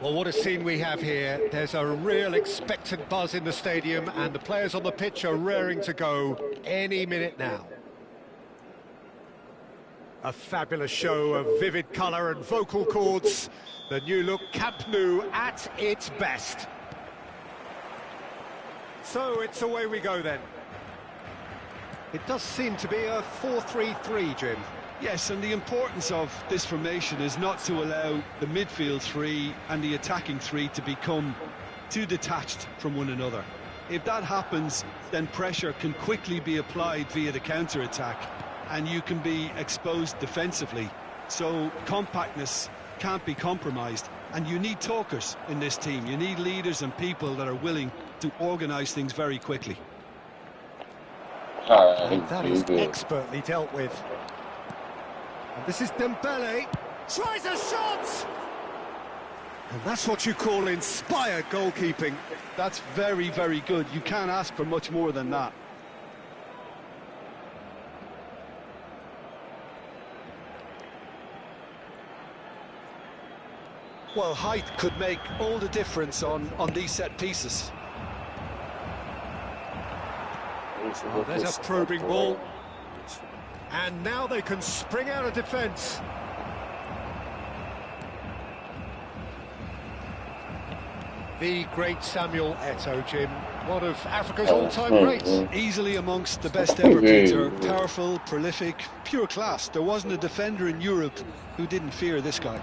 Well, what a scene we have here. There's a real expectant buzz in the stadium, and the players on the pitch are raring to go any minute now. A fabulous show of vivid colour and vocal cords. The new look Camp Nou at its best. So it's away we go then. It does seem to be a 4-3-3, Jim. Yes, and the importance of this formation is not to allow the midfield three and the attacking three to become too detached from one another. If that happens, then pressure can quickly be applied via the counter-attack, and you can be exposed defensively. So compactness can't be compromised, and you need talkers in this team. You need leaders and people that are willing to organise things very quickly. That is expertly dealt with. And this is Dembele, tries a shot! And that's what you call inspired goalkeeping. That's very, very good. You can't ask for much more than that. Well, height could make all the difference on these set pieces. Oh, there's a probing ball. And now they can spring out of defence. The great Samuel Eto'o, Jim. One of Africa's all-time greats. Easily amongst the best ever, Peter. Powerful, prolific, pure class. There wasn't a defender in Europe who didn't fear this guy.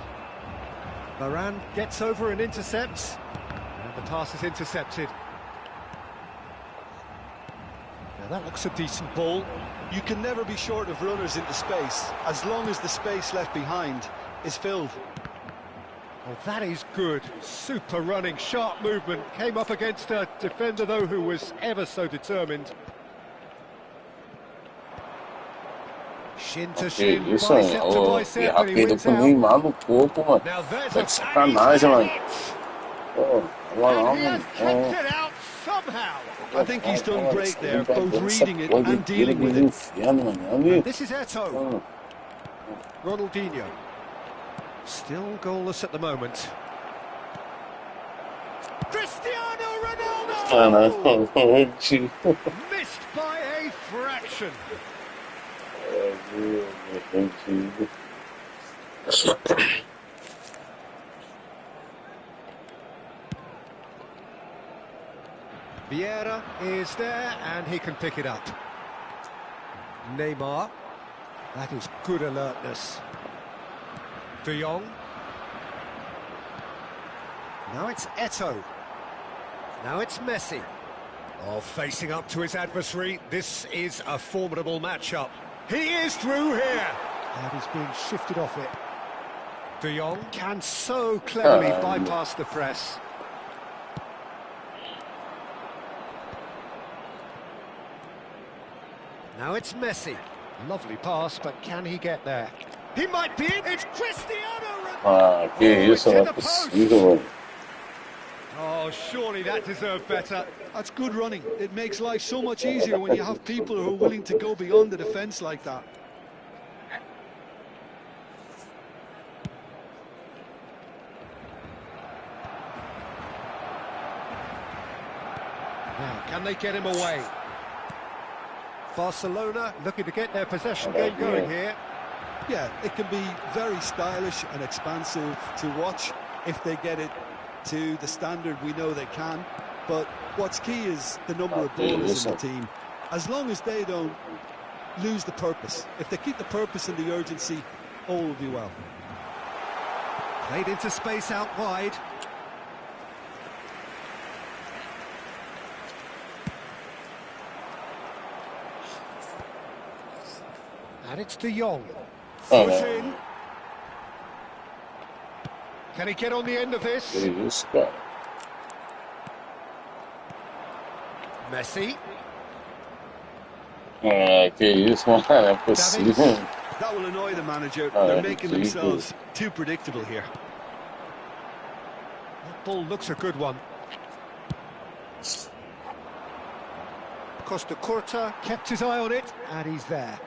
Varane gets over and intercepts. And the pass is intercepted. Now that looks a decent ball. You can never be short of runners into space, as long as the space left behind is filled. Oh, that is good. Super running, sharp movement. Came up against a defender, though, who was ever so determined. Shin to shin, bicep to bicep, and he wins out. Now there's a sacanagem, mano. And he has kicked it out somehow. I think he's done great there, both reading it and dealing with it. And this is Eto'o. Ronaldinho. Still goalless at the moment. Cristiano Ronaldo! Missed by a fraction. Vieira is there, and he can pick it up. Neymar. That is good alertness. De Jong. Now it's Eto'o. Now it's Messi. Oh, facing up to his adversary. This is a formidable matchup. He is through here. And he's being shifted off it. De Jong can so cleverly bypass the press. Now it's Messi. Lovely pass, but can he get there? He might be in. It's Cristiano Ronaldo. Isso não é possível. Oh, surely that deserved better. That's good running. It makes life so much easier when you have people who are willing to go beyond the defence like that. Now, can they get him away? Barcelona looking to get their possession game going here. Yeah, it can be very stylish and expansive to watch if they get it to the standard we know they can. But what's key is the number of ballers in the team. As long as they don't lose the purpose, if they keep the purpose and the urgency, all will be well. Played into space out wide. And it's De Jong. Foot in. Can he get on the end of this? Messi. That will annoy the manager. They're making themselves too predictable here. That ball looks a good one. Costa Curta kept his eye on it, and he's there.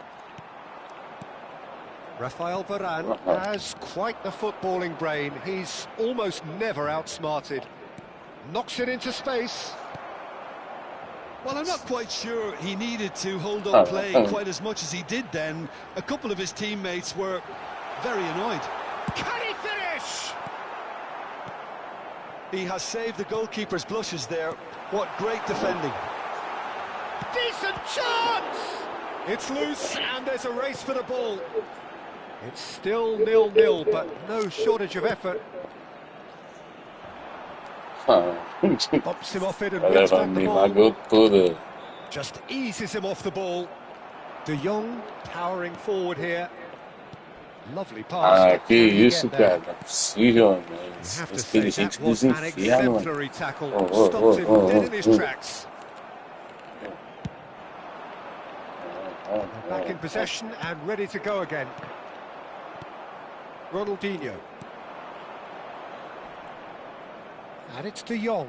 Rafael Varane has quite the footballing brain. He's almost never outsmarted. Knocks it into space. Well, I'm not quite sure he needed to hold up play quite as much as he did then. A couple of his teammates were very annoyed. Can he finish? He has saved the goalkeeper's blushes there. What great defending. Decent chance! It's loose and there's a race for the ball. It's still 0-0, but no shortage of effort. Pops him off it and wins back the ball. Just eases him off the ball. De Jong powering forward here. Lovely pass. Que isso, cara. Não é possível, mas aquele gente desenfia, mano. Stopped him dead in his tracks. Back in possession and ready to go again. Ronaldinho. And it's De Jong.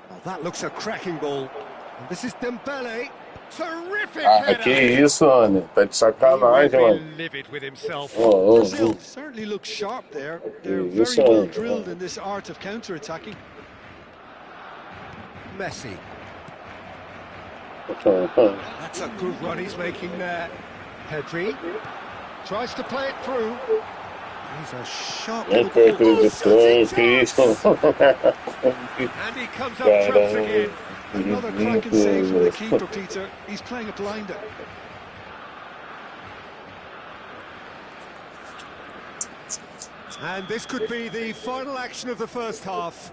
Well, that looks a cracking ball. And this is Dembele. Terrific header. Que isso, mano. Tá de sacanagem, mano. Livid with himself. Brazil certainly looks sharp there. They're very well drilled in this art of counter-attacking. Messi. That's a good run he's making there. Pedri tries to play it through. He's a sharp little ball. And he comes up trumps again. Another cracking save from the keeper, Peter. He's playing a blinder. And this could be the final action of the first half.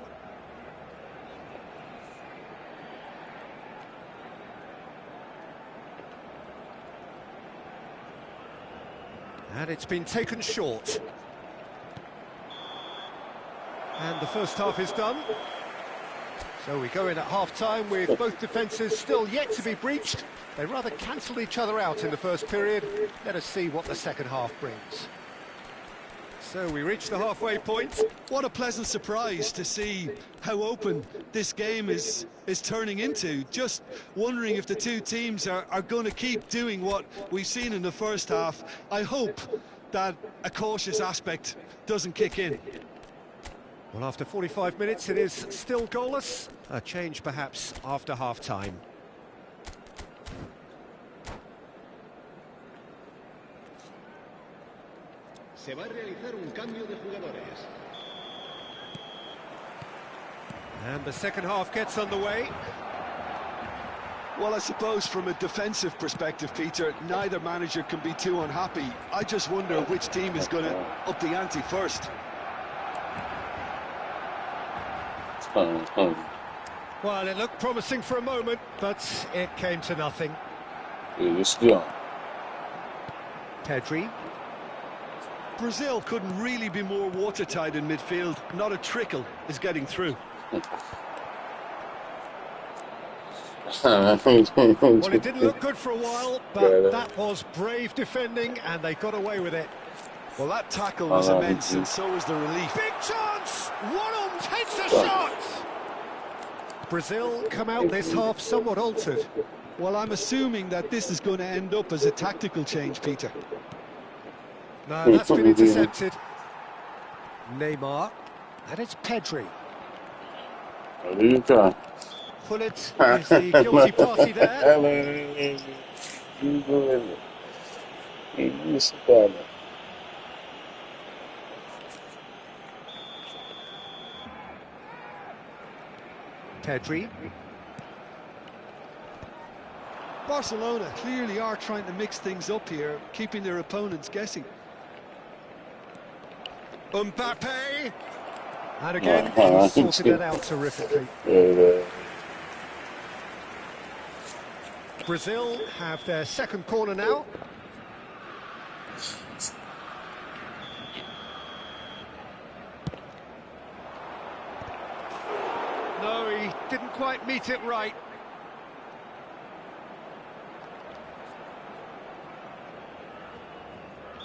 And it's been taken short. And the first half is done. So we go in at half-time with both defences still yet to be breached. They rather cancelled each other out in the first period. Let us see what the second half brings. So we reach the halfway point. What a pleasant surprise to see how open this game is turning into. Just wondering if the two teams are going to keep doing what we've seen in the first half. I hope that a cautious aspect doesn't kick in. Well, after 45 minutes, it is still goalless. A change, perhaps, after half-time. Se va a realizar un cambio de jugadores. And the second half gets underway. Well, I suppose from a defensive perspective, Peter, neither manager can be too unhappy. I just wonder which team is going to up the ante first. Well, it looked promising for a moment, but it came to nothing. Pedri. Brazil couldn't really be more watertight in midfield. Not a trickle is getting through. Well, it didn't look good for a while, but that was brave defending, and they got away with it. Well, that tackle was immense, and so was the relief. Big chance! One takes a shot! Brazil come out this half somewhat altered. Well, I'm assuming that this is going to end up as a tactical change, Peter. No, that's been intercepted. Neymar, and it's Pedri. Pullet is the guilty party there. Pedri. Barcelona clearly are trying to mix things up here, keeping their opponents guessing. Mbappe! And again, he sorted it out terrifically. Brazil have their second corner now. No, he didn't quite meet it right.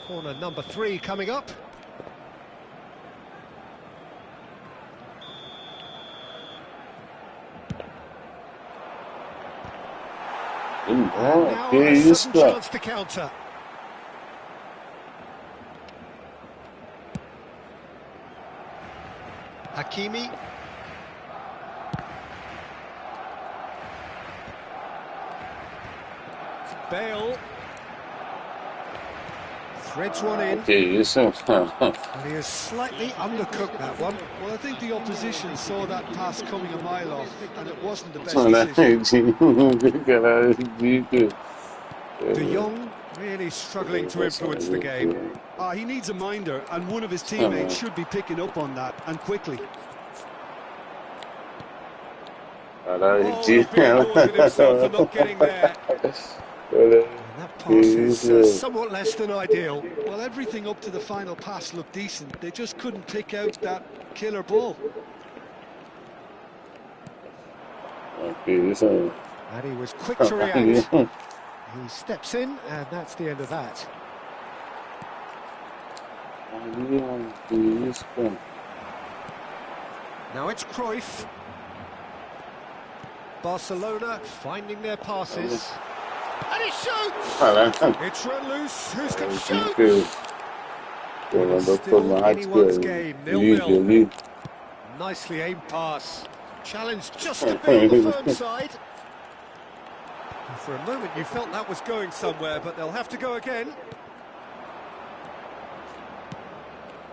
Corner number 3 coming up. And now a sudden chance to counter. Hakimi. Bale. Threads one in. And he has slightly undercooked that one. Well, I think the opposition saw that pass coming a mile off, and it wasn't the best decision. De Jong really struggling to influence the game. He needs a minder, and one of his teammates should be picking up on that, and quickly. Oh, he's being awarded himself for not getting there. And that pass is somewhat less than ideal. Well, everything up to the final pass looked decent. They just couldn't pick out that killer ball. And he was quick to react. He steps in, and that's the end of that. Now it's Cruyff. Barcelona finding their passes. And he shoots! It's run loose. Who's going to shoot? It's still anyone's game, 0-0. Nicely aimed pass. Challenge just a bit on the firm side. For a moment you felt that was going somewhere, but they'll have to go again.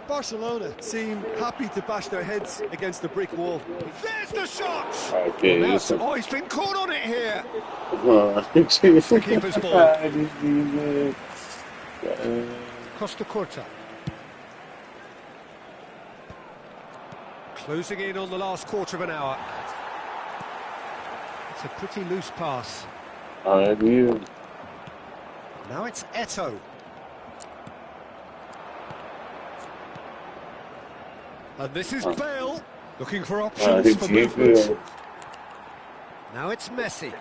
Barcelona seem happy to bash their heads against the brick wall. There's the shot! Oh, he's been caught on it here. The keeper's ball. Costa Corta. Closing in on the last quarter of an hour. It's a pretty loose pass. Now it's Eto'o. And this is Bale, looking for options for movement. Now it's Messi.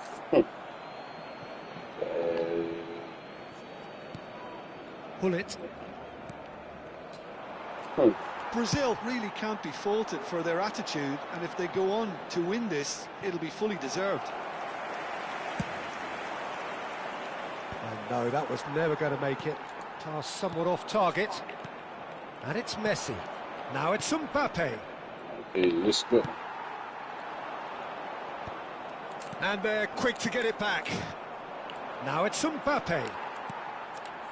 Pull it. Brazil really can't be faulted for their attitude, and if they go on to win this, it'll be fully deserved. And no, that was never going to make it. Pass somewhat off target. And it's Messi. Now it's Mbappe. And they're quick to get it back. Now it's Mbappe.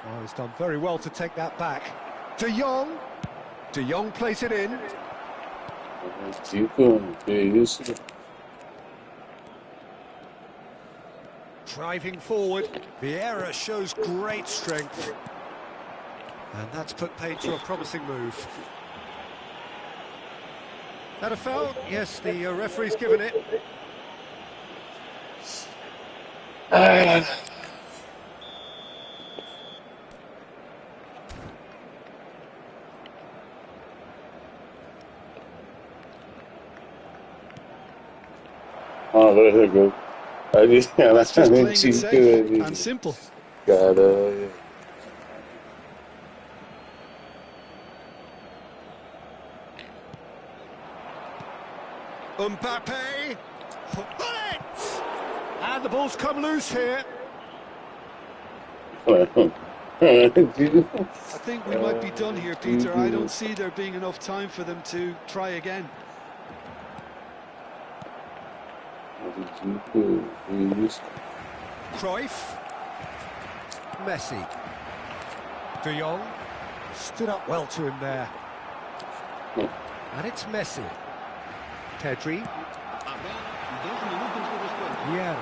Oh, he's done very well to take that back. De Jong. De Jong plays it in. Driving forward. Vieira shows great strength. And that's put paid to a promising move. That a foul? Yes, the referee's given it. Oh, there you go. Just playing it safe and simple. Mbappe, bullet! And the ball's come loose here. I think we might be done here, Peter. I don't see there being enough time for them to try again. Cruyff, Messi, De Jong stood up well to him there. And it's Messi. Pedri. 2 minutos de descuento. Yeah.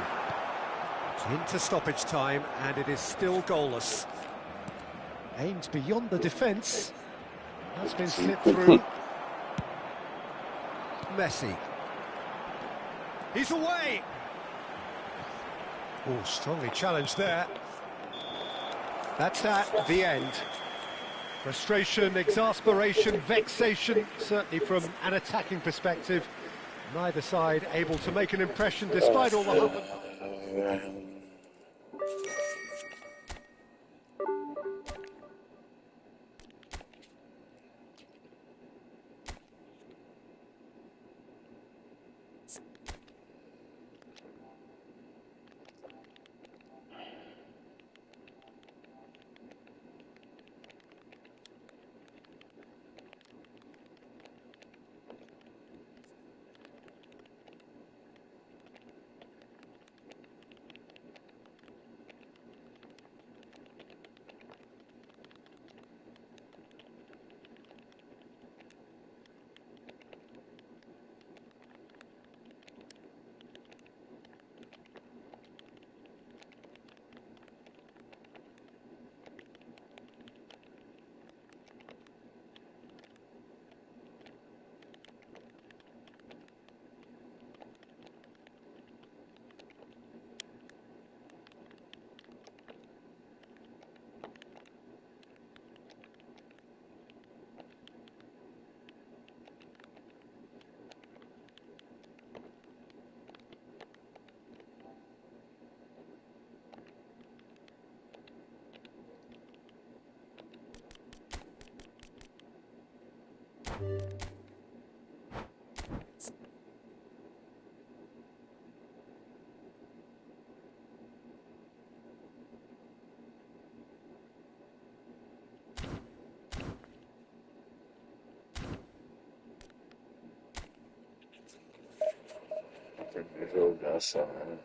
It's into stoppage time, and it is still goalless. Aims beyond the defence. That's been slipped through. Messi. He's away! Oh, strongly challenged there. That's at the end. Frustration, exasperation, vexation, certainly from an attacking perspective. Neither side able to make an impression despite all the hubbub. Jogaço, né?